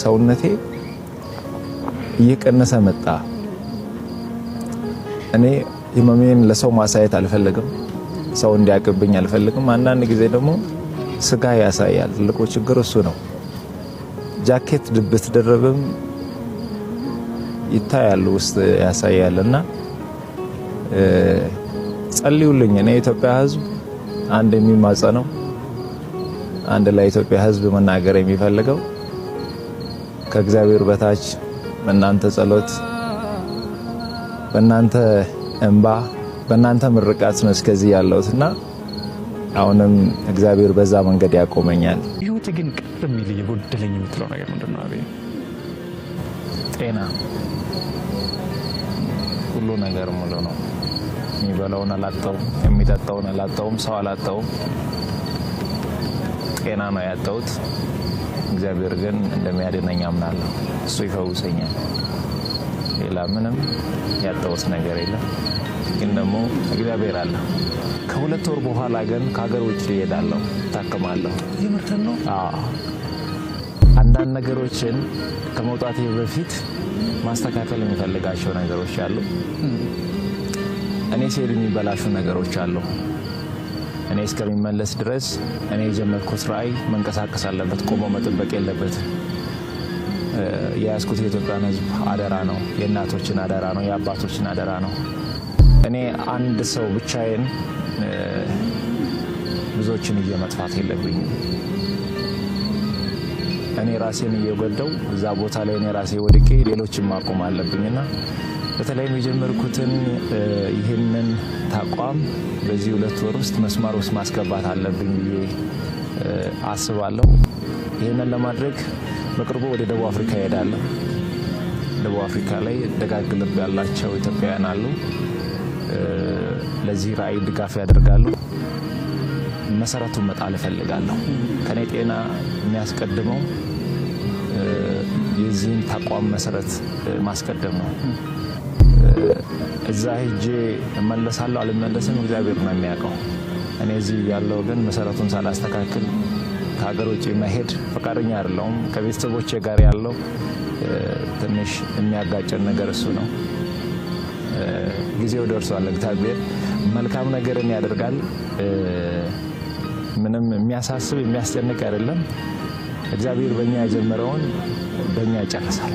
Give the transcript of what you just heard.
ሰውነቴ እየቀነሰ መጣ። እኔ ህመሜን ለሰው ማሳየት አልፈልግም፣ ሰው እንዲያቅብኝ አልፈልግም። አንዳንድ ጊዜ ደግሞ ስጋ ያሳያል። ትልቁ ችግር እሱ ነው። ጃኬት ብትደረብም ይታያል፣ ውስጥ ያሳያልና ጸልዩልኝ። እኔ የኢትዮጵያ ህዝብ አንድ የሚማጸነው አንድ ለኢትዮጵያ ህዝብ መናገር የሚፈልገው ከእግዚአብሔር በታች በእናንተ ጸሎት፣ በእናንተ እንባ፣ በእናንተ ምርቃት ነው እስከዚህ ያለሁትና አሁንም እግዚአብሔር በዛ መንገድ ያቆመኛል። ህይወት ግን ቅር የሚል የጎደለኝ የምትለው ነገር ምንድነው? አቤ ጤና፣ ሁሉ ነገር ሙሉ ነው። የሚበላውን አላጣውም፣ የሚጠጣውን አላጣውም፣ ሰው አላጣውም። ጤና ነው ያጣሁት። እግዚአብሔር ግን እንደሚያድነኝ አምናለሁ። እሱ ይፈውሰኛል። ሌላ ምንም ያጣሁት ነገር የለም። ግን ደግሞ እግዚአብሔር አለ። ከ2 ወር በኋላ ግን ከሀገር ውጭ እሄዳለሁ፣ ታከማለሁ። የምርተን ነው? አንዳንድ ነገሮችን ከመውጣቴ በፊት ማስተካከል የሚፈልጋቸው ነገሮች አሉ። እኔ ሲሄድ የሚበላሹ ነገሮች አሉ። እኔ እስከሚመለስ ድረስ እኔ የጀመርኩት ራዕይ መንቀሳቀስ አለበት፣ ቆሞ መጠበቅ የለበትም። የያዝኩት የኢትዮጵያን ሕዝብ አደራ ነው፣ የእናቶችን አደራ ነው፣ የአባቶችን አደራ ነው። እኔ አንድ ሰው ብቻዬን ብዙዎችን እየመጥፋት የለብኝም። እኔ ራሴን እየጎዳው እዛ ቦታ ላይ እኔ ራሴ ወድቄ ሌሎችን ማቆም አለብኝና በተለይም የጀመርኩትን ይህንን ተቋም በዚህ 2 ወር ውስጥ መስመር ውስጥ ማስገባት አለብኝ ብዬ አስባለሁ። ይህንን ለማድረግ በቅርቡ ወደ ደቡብ አፍሪካ እሄዳለሁ። ደቡብ አፍሪካ ላይ ደጋግ ልብ ያላቸው ኢትዮጵያውያን አሉ። ለዚህ ራዕይ ድጋፍ ያደርጋሉ። መሰረቱን መጣል እፈልጋለሁ። ከኔ ጤና የሚያስቀድመው የዚህን ተቋም መሰረት ማስቀደም ነው። እዛ ሄጄ እመለሳለሁ አልመለስም እግዚአብሔር ነው የሚያውቀው። እኔ እዚህ ያለው ግን መሰረቱን ሳላስተካክል ከሀገር ውጭ መሄድ ፈቃደኛ አይደለሁም። ከቤተሰቦቼ ጋር ያለው ትንሽ የሚያጋጨን ነገር እሱ ነው። ጊዜው ደርሷል። እግዚአብሔር መልካም ነገርን ያደርጋል። ምንም የሚያሳስብ የሚያስጨንቅ አይደለም። እግዚአብሔር በእኛ የጀመረውን በእኛ ይጨርሳል።